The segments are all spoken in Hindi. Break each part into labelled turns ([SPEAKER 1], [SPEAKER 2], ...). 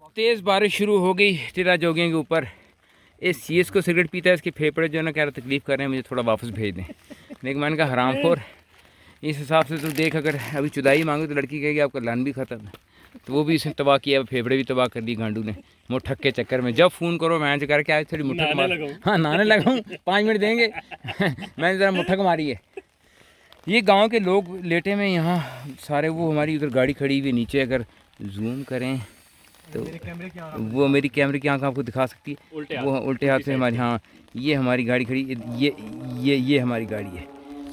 [SPEAKER 1] तेज़ बारिश शुरू हो गई टिला जोगियों के ऊपर। इस चीज़ को सिगरेट पीता है, इसके फेफड़े जो है ना कह रहा तकलीफ़ कर रहे हैं, मुझे थोड़ा वापस भेज दें। लेकिन मैंने कहा हरामखोर, इस हिसाब से तो देख, अगर अभी जुदाई मांगे तो लड़की कहेगी आपका लन भी ख़त्म है, तो वो भी इसने तबाह किया, फेफड़े भी तबाह कर दी गांडू ने मुठक के चक्कर में। जब फ़ोन करो मैं कर क्या थोड़ी मुठक मार, हाँ नहाने लगा हूँ 5 मिनट देंगे मैंने ज़रा मुठक मारी है। ये गांव के लोग लेटे में यहाँ सारे, वो हमारी उधर गाड़ी खड़ी हुई नीचे, अगर जूम करें तो वो मेरी कैमरे की आंख आपको दिखा सकती है, वो उल्टे हाथ से हमारी, हाँ ये हमारी गाड़ी खड़ी, ये हमारी गाड़ी है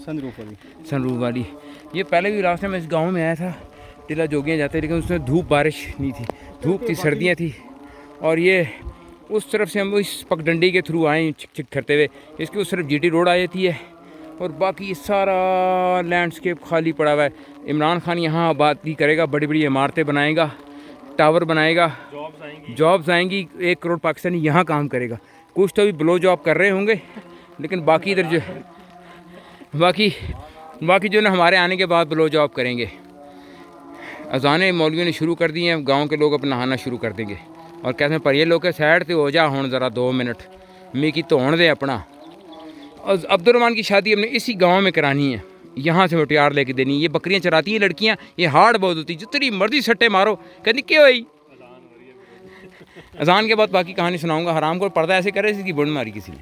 [SPEAKER 1] सनरूफ वाली। ये पहले भी रास्ते में इस गांव में आया था, टिला जोगियाँ जाते, लेकिन उसमें धूप बारिश नहीं थी, धूप थी, सर्दियाँ थी। और ये उस तरफ से हम इस पगडंडी के थ्रू आए छिक छिक करते हुए, इसकी उस तरफ जीटी रोड आ जाती है और बाकी सारा लैंडस्केप खाली पड़ा हुआ है। इमरान खान यहाँ आबादी करेगा, बड़ी बड़ी इमारतें बनाएगा, टावर बनाएगा, जॉब्स आएंगी, 1 करोड़ पाकिस्तानी यहाँ काम करेगा। कुछ तो अभी ब्लो जॉब कर रहे होंगे, लेकिन बाकी इधर जो बाकी जो ना हमारे आने के बाद ब्लो जॉब करेंगे। अजानें मौलवियों ने शुरू कर दी हैं, गांव के लोग अब नहाना शुरू कर देंगे और कहते हैं पर ये लोग साइड से हो जा हुण ज़रा 2 मिनट मिकी धोण दे अपना। और अब्दुलरहमान की शादी हमने इसी गांव में करानी है, यहाँ से मुटियार लेके देनी। ये बकरियाँ चराती हैं लड़कियाँ, ये हार्ड बहुत होती, जितनी मर्जी सट्टे मारो, कहती क्या हुई। अजान के बाद बाकी कहानी सुनाऊंगा। हराम को पर्दा ऐसे करे इसकी बुन मारी किसी ने।